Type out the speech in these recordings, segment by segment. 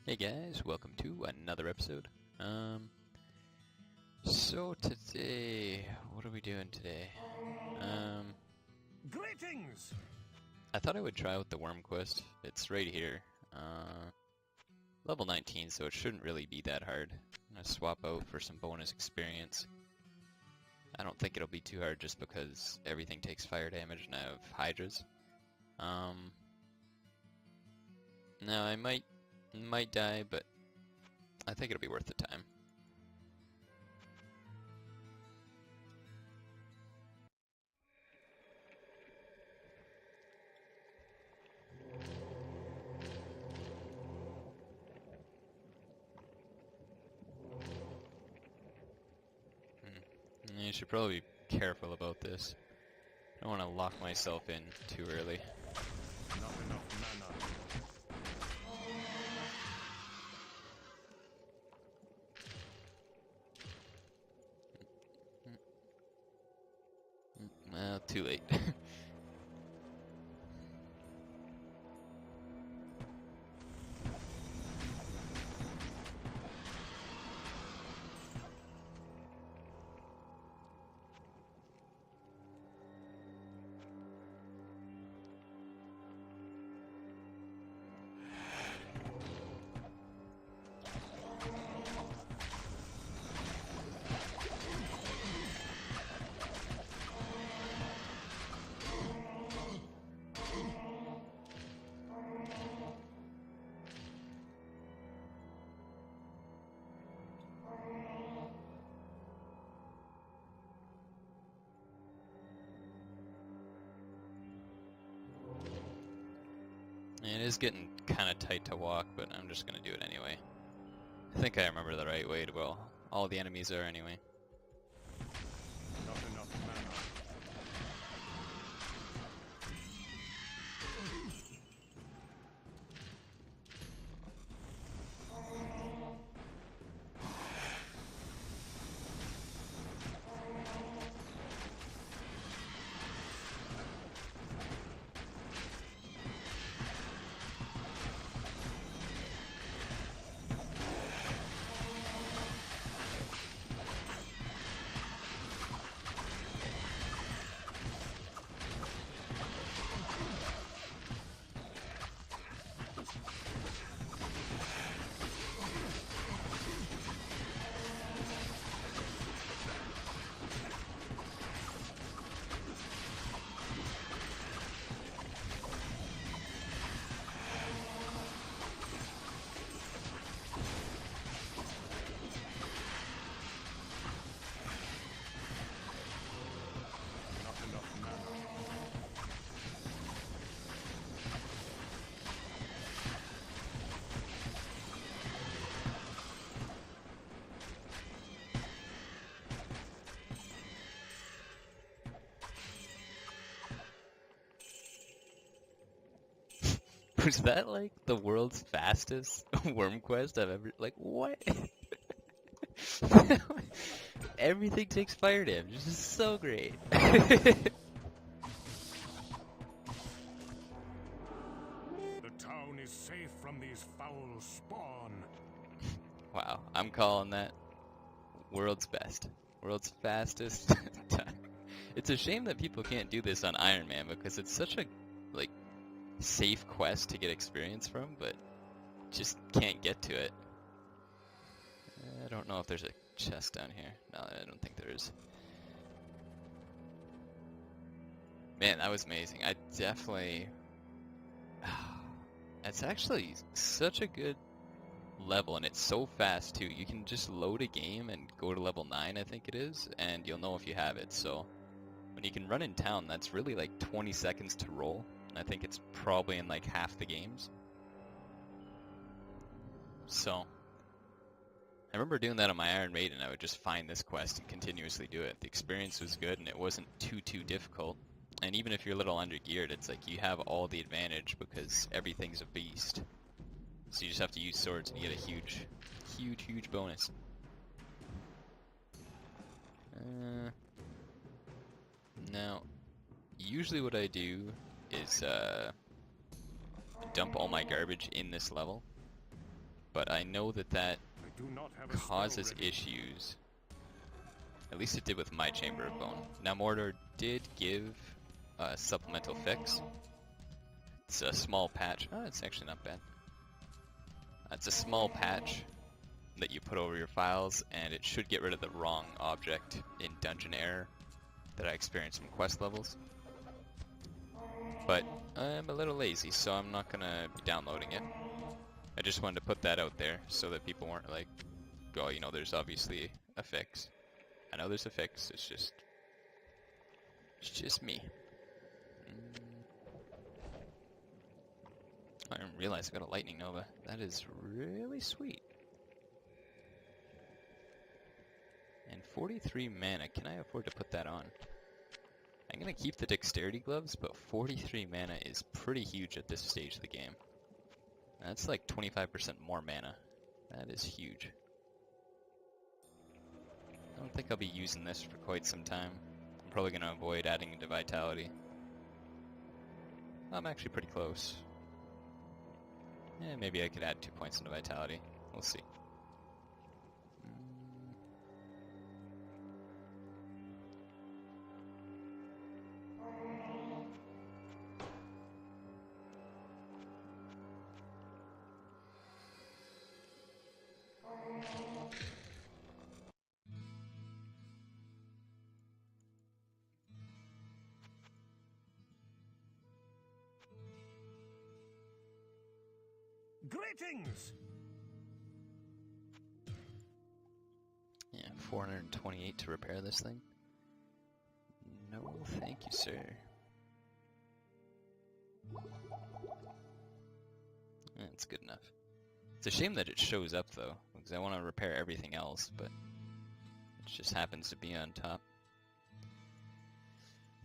Hey guys, welcome to another episode. So today, what are we doing today? Greetings! I thought I would try out the worm quest. It's right here. Level 19, so it shouldn't really be that hard. I'm gonna swap out for some bonus experience. I don't think it'll be too hard just because everything takes fire damage and I have hydras. Now I might die, but I think it'll be worth the time. You should probably be careful about this. I don't want to lock myself in too early. Not enough mana. Well, too late. It is getting kind of tight to walk, but I'm just going to do it anyway. I think I remember the right way to, well, all the enemies are anyway. Not enough mana. Not enough mana. Was that like the world's fastest worm quest I've ever, like, what? Everything takes fire damage. This is so great. The town is safe from these foul spawn. Wow, I'm calling that world's best. World's fastest time. It's a shame that people can't do this on Iron Man because it's such a, like, safe quest to get experience from, but just can't get to it. I don't know if there's a chest down here. No, I don't think there is. Man, that was amazing. I definitely... It's actually such a good level, and it's so fast too. You can just load a game and go to level 9, I think it is, and you'll know if you have it. So when you can run in town, that's really like 20 seconds to roll. And I think it's probably in like half the games. So I remember doing that on my Iron Maiden. I would just find this quest and continuously do it. The experience was good and it wasn't too difficult. And even if you're a little under-geared, it's like you have all the advantage because everything's a beast. So you just have to use swords and you get a huge bonus. Now, usually what I do is dump all my garbage in this level. but I know that I do not have a spell causes ready. issues. At least it did with my Chamber of Bone. Now Mordor did give a supplemental fix. It's a small patch. Oh, it's actually not bad. It's a small patch that you put over your files, and it should get rid of the wrong object in Dungeon Error that I experienced in quest levels. But I'm a little lazy, so I'm not gonna be downloading it. I just wanted to put that out there so that people weren't like, oh, you know, there's obviously a fix. I know there's a fix, it's just me. I didn't realize I got a Lightning Nova. That is really sweet. And 43 mana, can I afford to put that on? I'm gonna keep the Dexterity Gloves, but 43 mana is pretty huge at this stage of the game. That's like 25% more mana. That is huge. I don't think I'll be using this for quite some time. I'm probably gonna avoid adding into Vitality. I'm actually pretty close. Yeah, maybe I could add 2 points into Vitality. We'll see. Greetings! Yeah, 428 to repair this thing. No, thank you, sir. That's good enough. It's a shame that it shows up, though, because I want to repair everything else, but it just happens to be on top.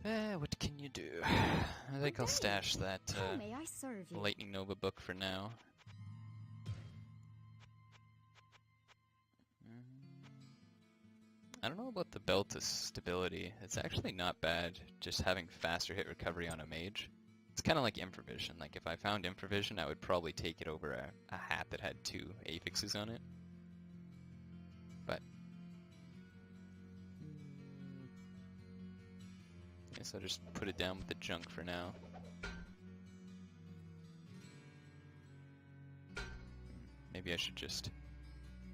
What can you do? I think I'll stash that How may I serve you? Lightning Nova book for now. I don't know about the Belt of Stability. It's actually not bad, just having faster hit recovery on a mage. It's kind of like Infravision. Like, if I found Infravision, I would probably take it over a hat that had 2 affixes on it. But guess I'll just put it down with the junk for now. Maybe I should just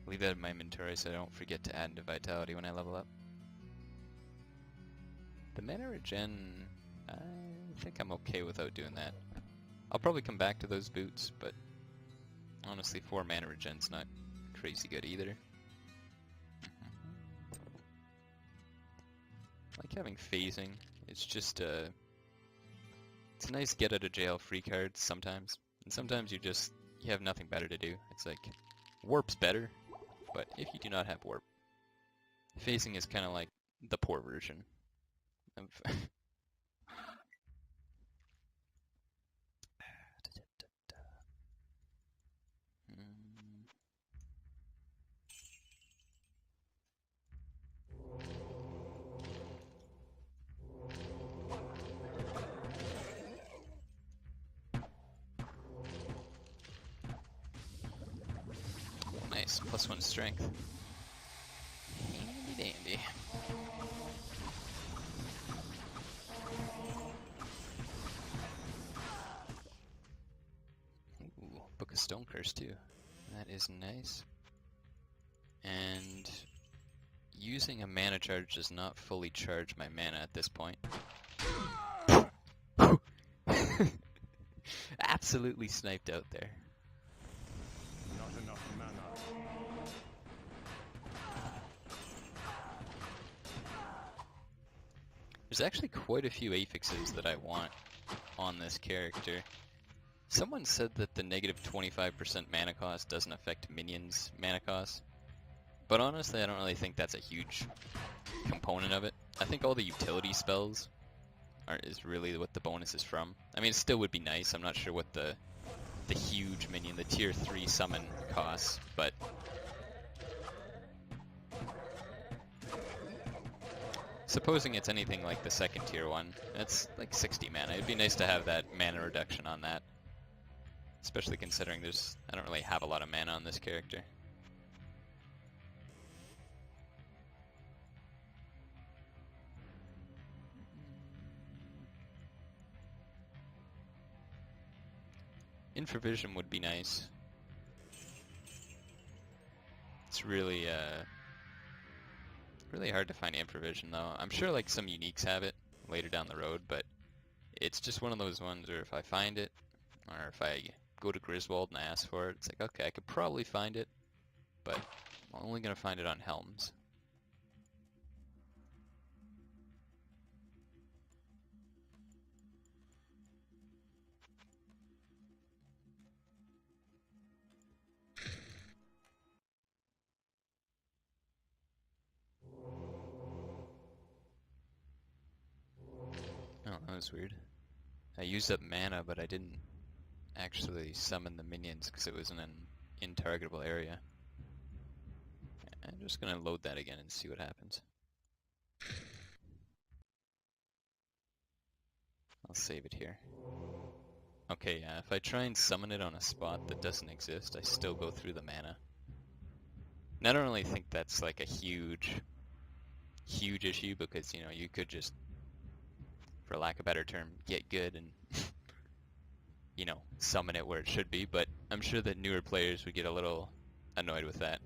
leave that in my inventory so I don't forget to add into Vitality when I level up. The mana regen, I think I'm okay without doing that. I'll probably come back to those boots, but honestly 4 mana regen's not crazy good either. I like having phasing. It's just it's a nice get out of jail free card sometimes. And sometimes you have nothing better to do. It's like, warp's better, but if you do not have warp, phasing is kind of like the poor version of Nice, +1 strength. Handy dandy. Ooh, Book of Stone Curse too. That is nice. And using a mana charge does not fully charge my mana at this point. Absolutely sniped out there. Not enough mana. There's actually quite a few affixes that I want on this character. Someone said that the negative 25% mana cost doesn't affect minions' mana cost. But honestly, I don't really think that's a huge component of it. I think all the utility spells is really what the bonus is from. I mean, it still would be nice. I'm not sure what the huge minion, the tier 3 summon costs, but supposing it's anything like the second tier one, it's like 60 mana. It'd be nice to have that mana reduction on that. Especially considering I don't really have a lot of mana on this character. Infravision would be nice. It's really really hard to find Infravision though. I'm sure like some uniques have it later down the road, but it's just one of those ones where if I find it, or if I go to Griswold and I ask for it, it's like, okay, I could probably find it, but I'm only going to find it on Helms. Oh, that was weird. I used up mana, but I didn't actually summon the minions because it was in an intargetable area. I'm just going to load that again and see what happens. I'll save it here. Okay, yeah, if I try and summon it on a spot that doesn't exist, I still go through the mana. And I don't really think that's like a huge issue because, you know, you could just, for lack of a better term, get good and, you know, summon it where it should be, but I'm sure that newer players would get a little annoyed with that.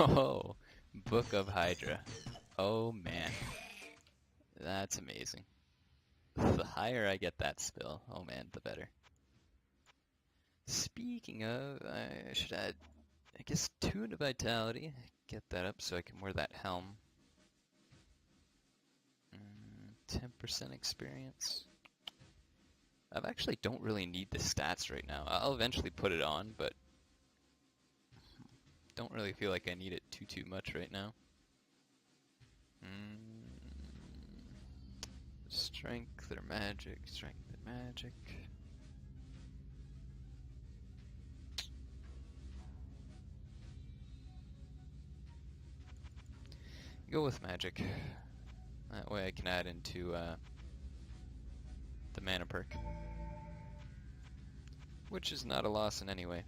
Oh, Book of Hydra. Oh man, that's amazing. The higher I get that spell, oh man, the better. Speaking of, I should add, I guess, 2 to Vitality. Get that up so I can wear that helm. 10% experience. I actually don't really need the stats right now. I'll eventually put it on, but don't really feel like I need it too much right now. Strength or magic, strength or magic. Go with magic. That way I can add into the mana perk. Which is not a loss in any way.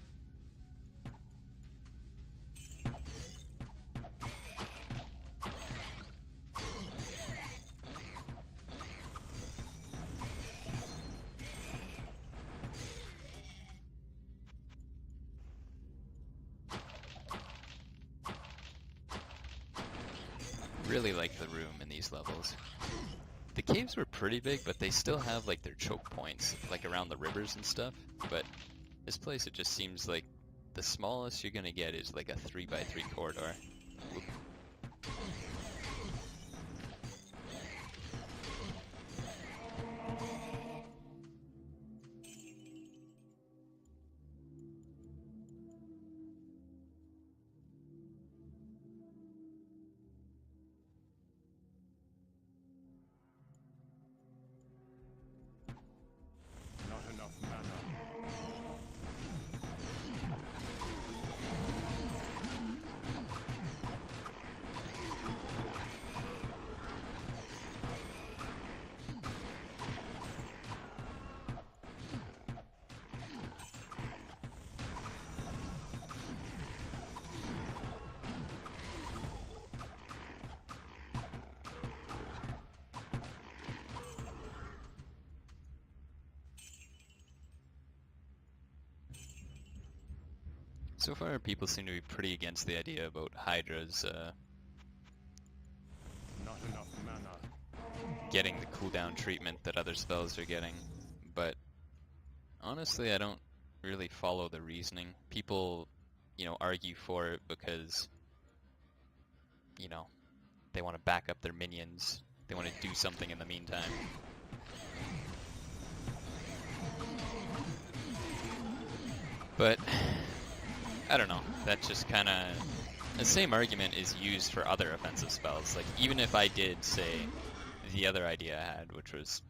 Really like the room in these levels. The caves were pretty big, but they still have like their choke points, like around the rivers and stuff. But this place, it just seems like the smallest you're gonna get is like a 3x3 corridor. Oop. So far, people seem to be pretty against the idea about Hydra's Not enough mana. getting the cooldown treatment that other spells are getting, but honestly, I don't really follow the reasoning. People, argue for it because, they want to back up their minions. They want to do something in the meantime. But, I don't know. That just kind of... The same argument is used for other offensive spells. Like, even if I did, say, the other idea I had, which was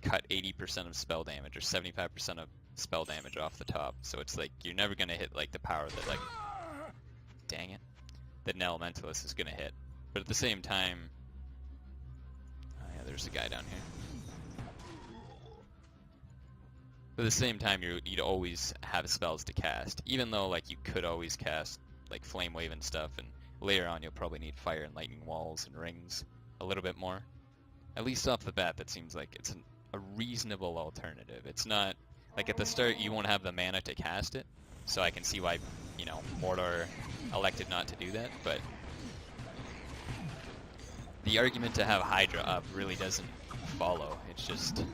cut 80% of spell damage or 75% of spell damage off the top. So it's like, you're never going to hit, like, the power that, like... Dang it. That an Elementalist is going to hit. But at the same time... Oh yeah, there's a guy down here. But at the same time, you'd always have spells to cast. Even though, like, you could always cast, like, Flame Wave and stuff, and later on you'll probably need Fire and Lightning Walls and Rings a little bit more. At least off the bat, that seems like it's a reasonable alternative. It's not... Like, at the start, you won't have the mana to cast it, so I can see why, Mordor elected not to do that, but... The argument to have Hydra up really doesn't follow. It's just...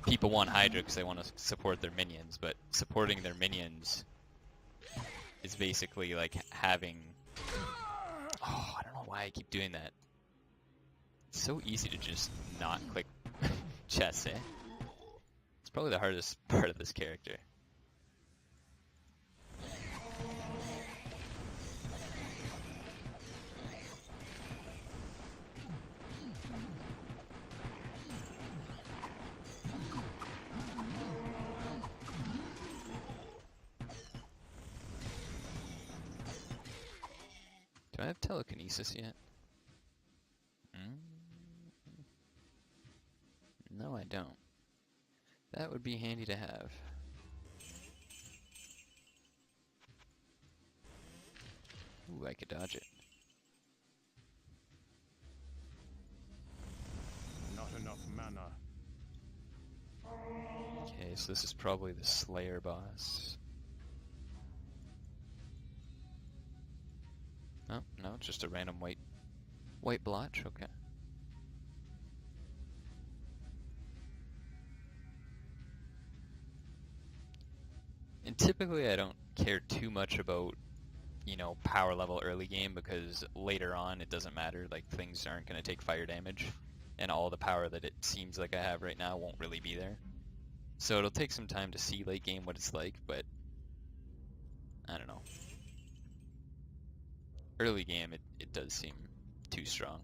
People want Hydra because they want to support their minions, but supporting their minions is basically like having... Oh, I don't know why I keep doing that. It's so easy to just not click chess, eh? It's probably the hardest part of this character. Do I have telekinesis yet? No, I don't. That would be handy to have. Ooh, I could dodge it. Not enough mana. Okay, so this is probably the Slayer boss. Oh, no, it's just a random white blotch, okay. And typically I don't care too much about, power level early game because later on it doesn't matter, like things aren't going to take fire damage and all the power that it seems like I have right now won't really be there. So it'll take some time to see late game what it's like, but I don't know. Early game, it does seem too strong.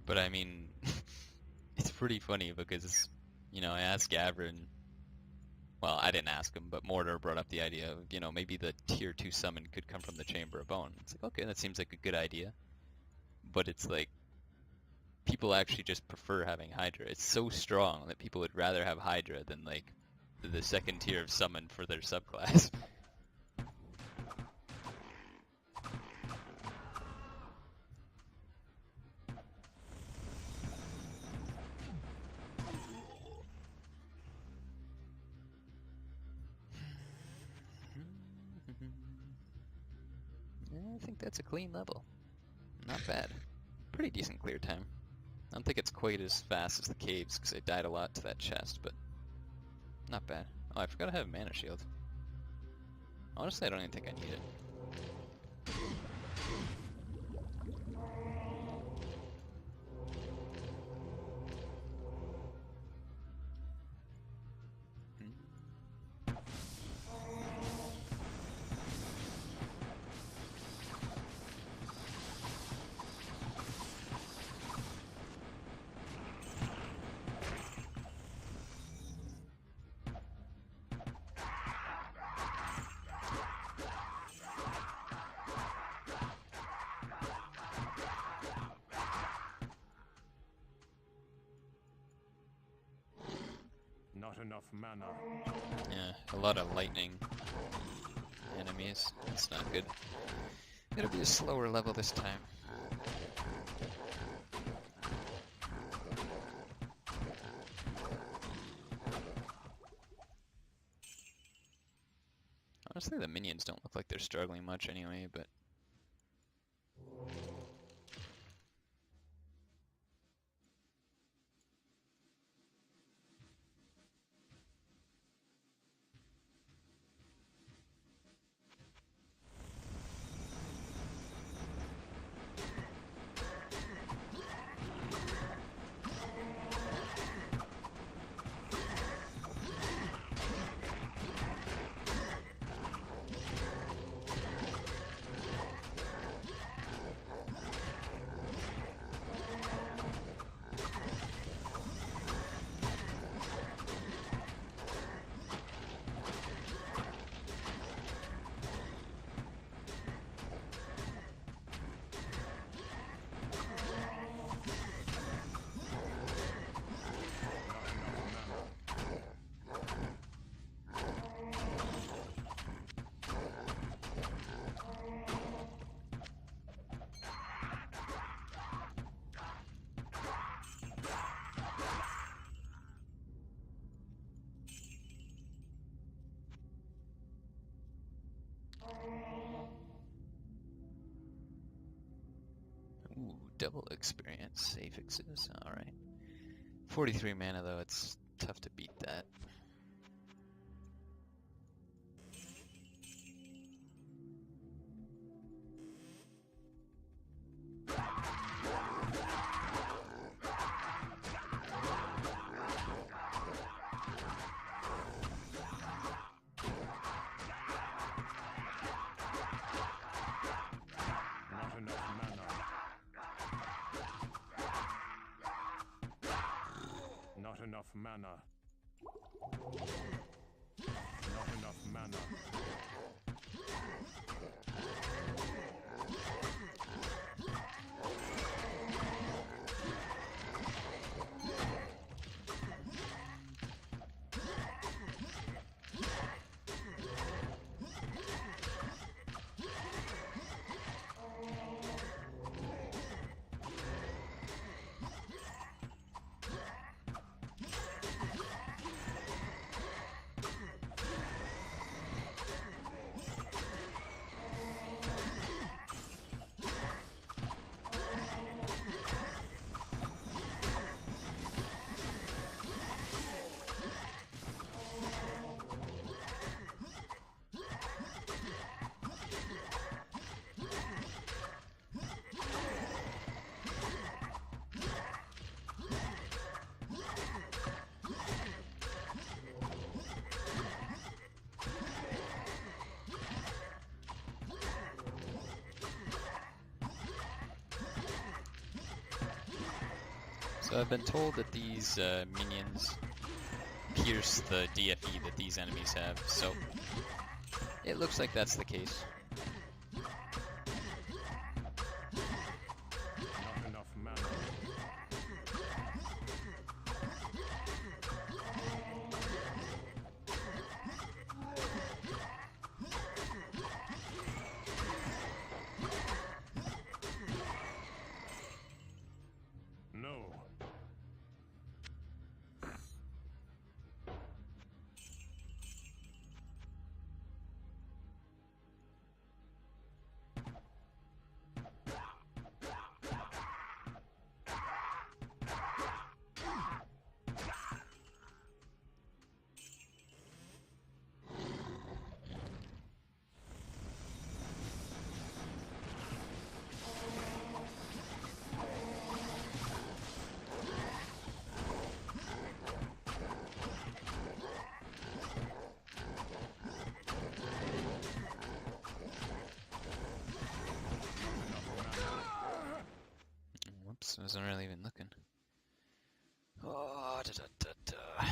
But I mean, it's pretty funny because, I asked Gavrin, well, I didn't ask him, but Mordor brought up the idea of, maybe the tier 2 summon could come from the Chamber of Bone. It's like, okay, that seems like a good idea. But it's like, people actually just prefer having Hydra. It's so strong that people would rather have Hydra than, like, the second tier of summon for their subclass. I think that's a clean level. Not bad. Pretty decent clear time. I don't think it's quite as fast as the caves, because I died a lot to that chest, but not bad. Oh, I forgot I have a mana shield. Honestly, I don't even think I need it. Not enough mana. Yeah, a lot of lightning enemies. That's not good. It'll be a slower level this time. Honestly, the minions don't look like they're struggling much anyway, but... Ooh, double experience affixes. Alright. 43 mana though, it's tough to beat that. Not enough mana. Not enough mana. So I've been told that these minions pierce the DFE that these enemies have, so it looks like that's the case. Not enough mana. No. wasn't really even looking. Oh, da, da, da, da.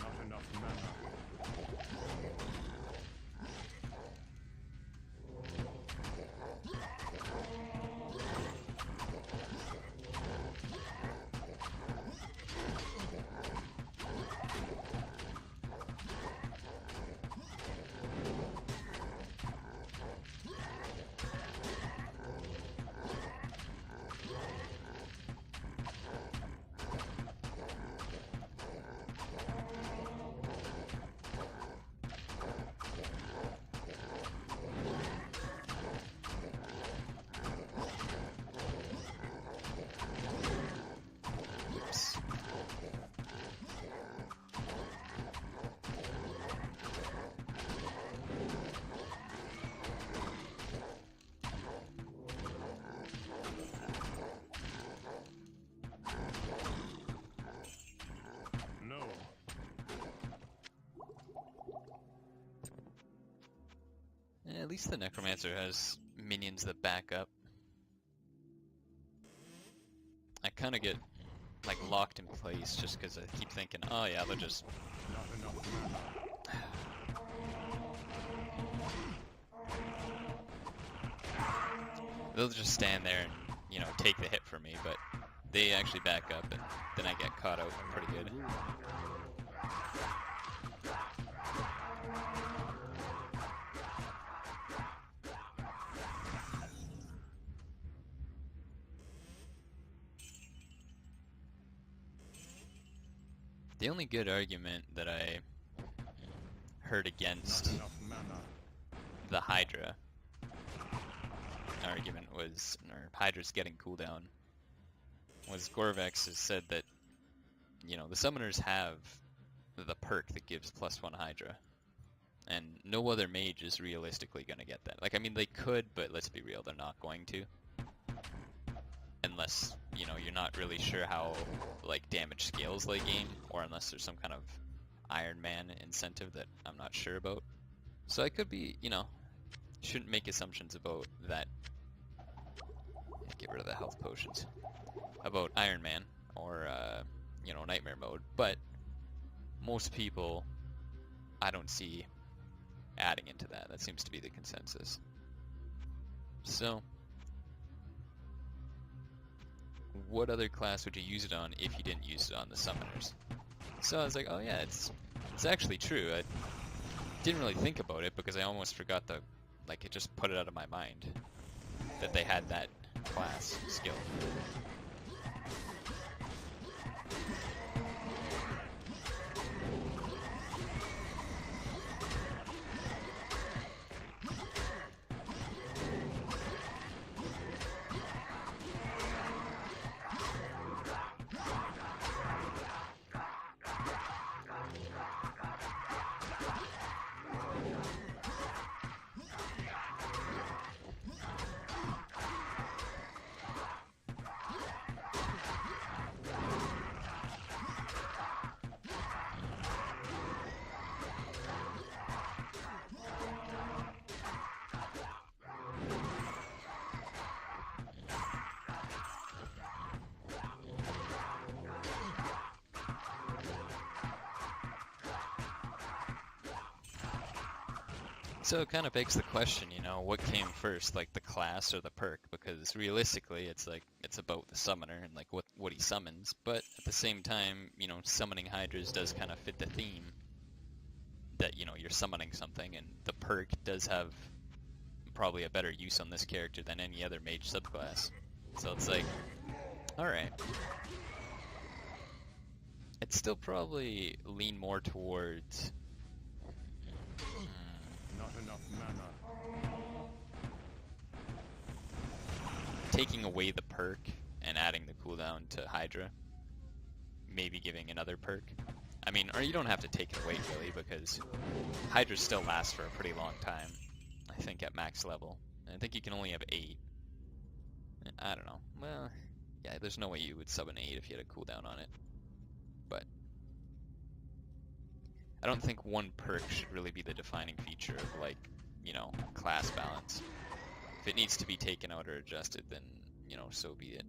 Not enough mana. Oops. No. At least the Necromancer has minions that back up. I kind of get like locked in place just because I keep thinking, oh yeah, they'll just Not enough mana. stand there and, you know, take the hit for me, but they actually back up and then I get caught out pretty good. The only good argument that I heard against Not enough mana. the Hydra argument was, or Hydra's getting cooldown, was Gorvex has said that, you know, the summoners have the perk that gives +1 Hydra, and no other mage is realistically going to get that. Like, I mean, they could, but let's be real, they're not going to. Unless, you know, you're not really sure how, like, damage scales late game, or unless there's some kind of Iron Man incentive that I'm not sure about. So I could be, you know, shouldn't make assumptions about that. Get rid of the health potions. About Iron Man, or, you know, Nightmare mode, but most people I don't see adding into that. That seems to be the consensus. So, what other class would you use it on if you didn't use it on the summoners? So I was like, oh yeah, it's actually true. I didn't really think about it because I almost forgot the, like, it just put it out of my mind that they had that class skill. So it kind of begs the question, you know, what came first, like the class or the perk? Because realistically, it's like, it's about the summoner and like what he summons. But at the same time, you know, summoning Hydras does kind of fit the theme that, you know, you're summoning something, and the perk does have probably a better use on this character than any other mage subclass. So it's like, alright. I'd still probably lean more towards Not enough mana. taking away the perk and adding the cooldown to Hydra. Maybe giving another perk. I mean, or you don't have to take it away really, because Hydra still lasts for a pretty long time. I think at max level. And I think you can only have 8. I don't know. Well, yeah, there's no way you would sub an 8 if you had a cooldown on it. But I don't think one perk should really be the defining feature of, like, you know, class balance. If it needs to be taken out or adjusted, then, you know, so be it.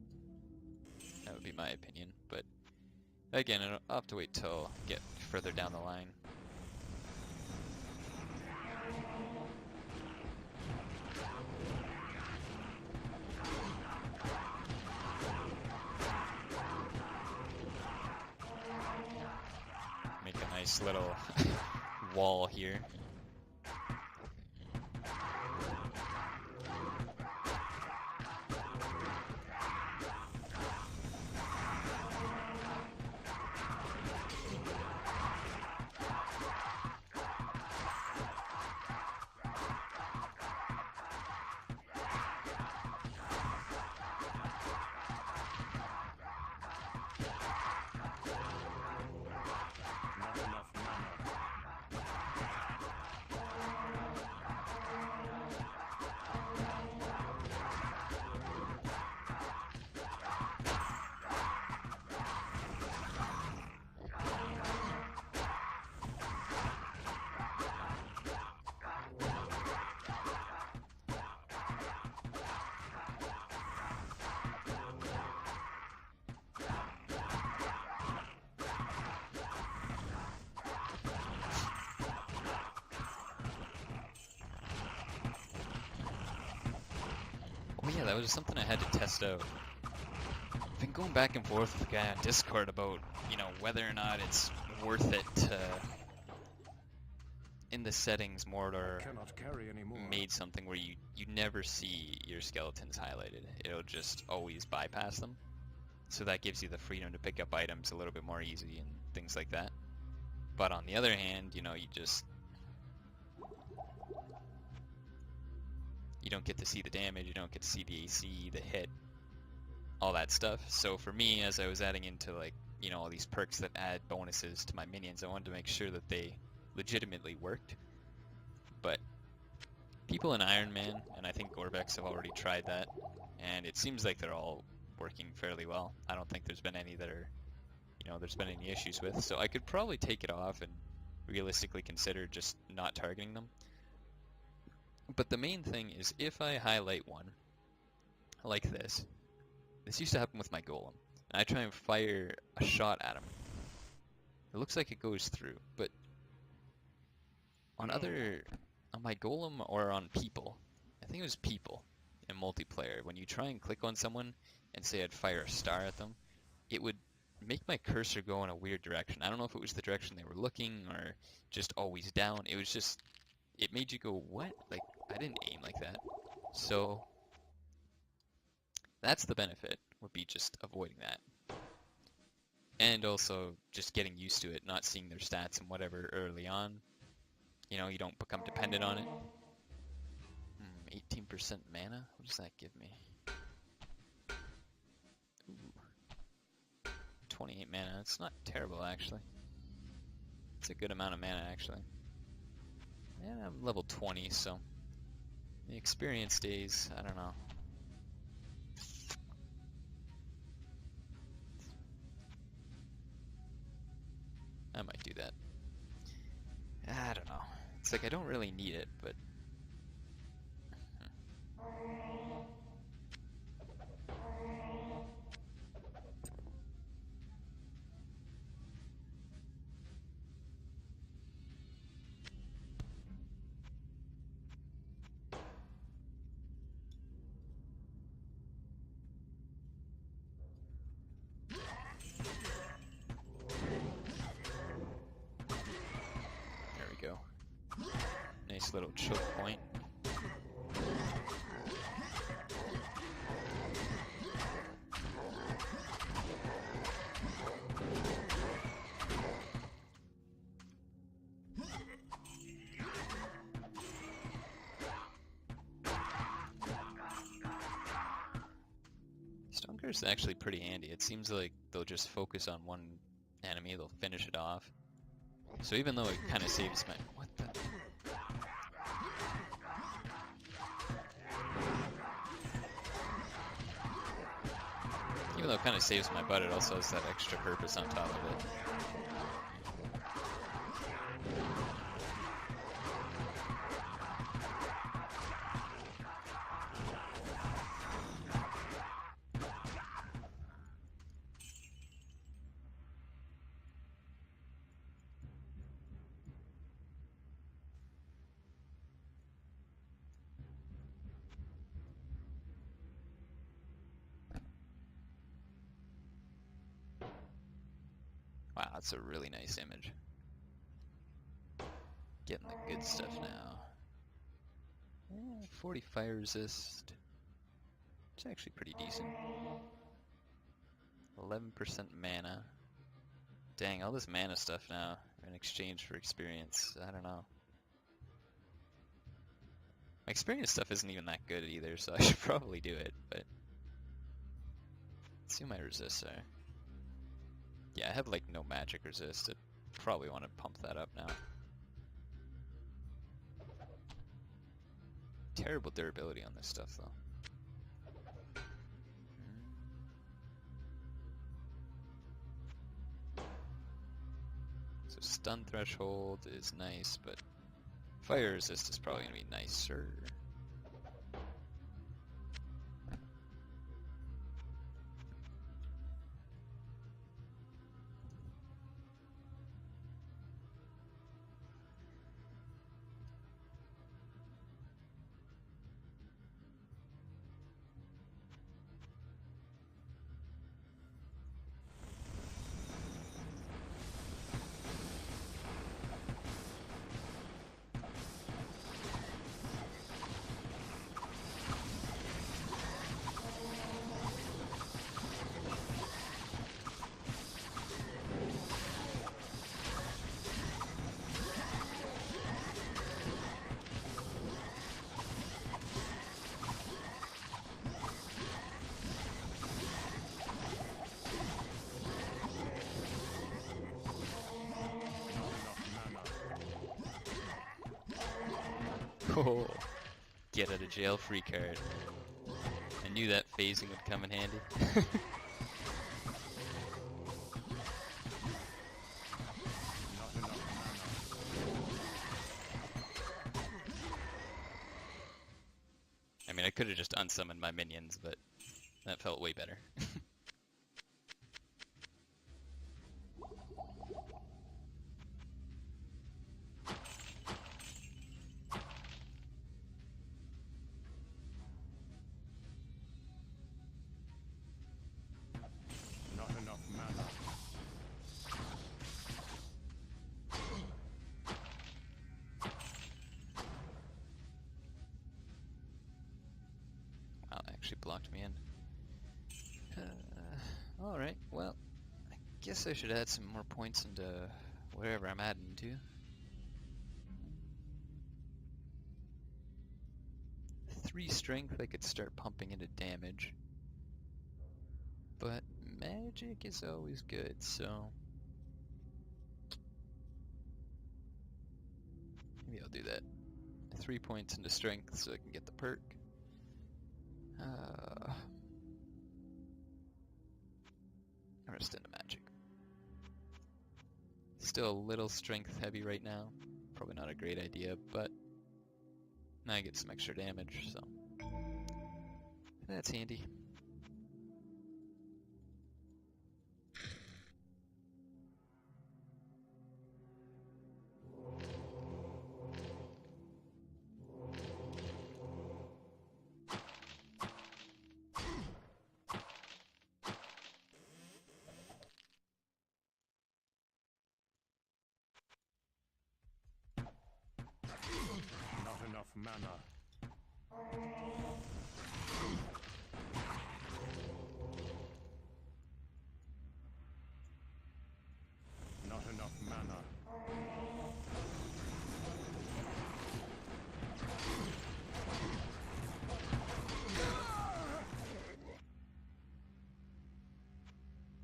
That would be my opinion. But again, I'll have to wait till I get further down the line. Make a nice little wall here. Not enough mana. Oh yeah, that was something I had to test out. I've been going back and forth with the guy on Discord about, you know, whether or not it's worth it to, in the settings, Mordor Cannot carry anymore. made something where you never see your skeletons highlighted. It'll just always bypass them. So that gives you the freedom to pick up items a little bit more easy and things like that. But on the other hand, you know, you don't get to see the damage, you don't get to see the AC, the hit, all that stuff. So for me, as I was adding into, like, you know, all these perks that add bonuses to my minions, I wanted to make sure that they legitimately worked. But people in Iron Man, and I think Gorbex have already tried that, and it seems like they're all working fairly well. I don't think there's been any that are, you know, there's been any issues with. So I could probably take it off and realistically consider just not targeting them. But the main thing is, if I highlight one, like this used to happen with my golem, and I try and fire a shot at him. It looks like it goes through, but on my golem or on people, I think it was people in multiplayer, when you try and click on someone and say I'd fire a star at them, it would make my cursor go in a weird direction. I don't know if it was the direction they were looking or just always down. It was just, it made you go, what? Like, I didn't aim like that. So that's the benefit, would be just avoiding that. And also just getting used to it, not seeing their stats and whatever early on. You know, you don't become dependent on it. 18% mana? What does that give me? Ooh. 28 mana. It's not terrible, actually. It's a good amount of mana, actually. And I'm level 20, so the experience days, I don't know. I might do that. I don't know. It's like I don't really need it, but there we go. Nice little choke point. is actually pretty handy. It seems like they'll just focus on one enemy, they'll finish it off. So even though it kind of saves my... What the... Even though it kind of saves my butt, it also has that extra purpose on top of it. Wow, that's a really nice image. Getting the good stuff now. 40 fire resist. It's actually pretty decent. 11% mana. Dang, all this mana stuff now in exchange for experience. I don't know. My experience stuff isn't even that good either, so I should probably do it, but... Let's see what my resists are. Yeah, I have like no magic resist. I probably want to pump that up now. Terrible durability on this stuff though. So stun threshold is nice, but fire resist is probably going to be nicer. Oh, get out of jail free card. I knew that phasing would come in handy. I mean, I could have just unsummoned my minions, but that felt way better. Blocked me in. Alright, well, I guess I should add some more points into whatever I'm adding to. 3 strength, I could start pumping into damage. But magic is always good, so... maybe I'll do that. 3 points into strength so I can get the perk. Rest into magic. Still a little strength heavy right now. Probably not a great idea, but now I get some extra damage, so that's handy. Mana. Not enough mana.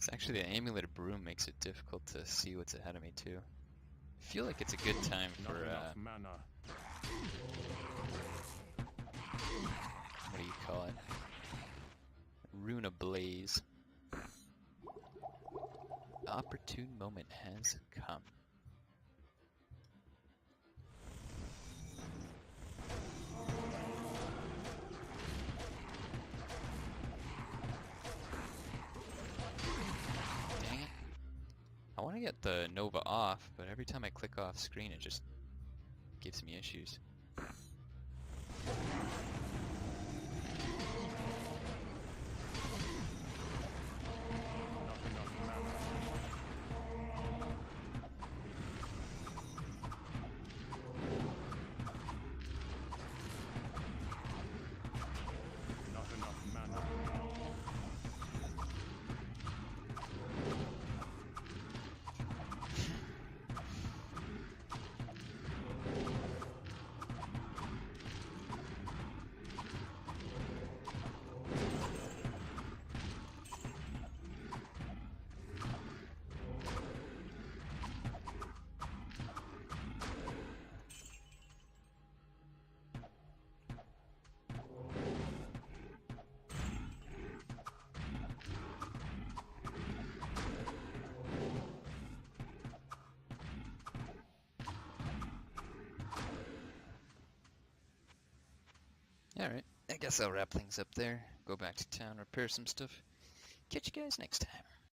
It's actually the Amulet of Broom makes it difficult to see what's ahead of me too. I feel like it's a good time for Not enough mana. what do you call it? Rune Ablaze. The opportune moment has come. Dang it. I want to get the Nova off, but every time I click off screen it just gives me issues. Not enough mana. Alright, I guess I'll wrap things up there. Go back to town, repair some stuff. Catch you guys next time.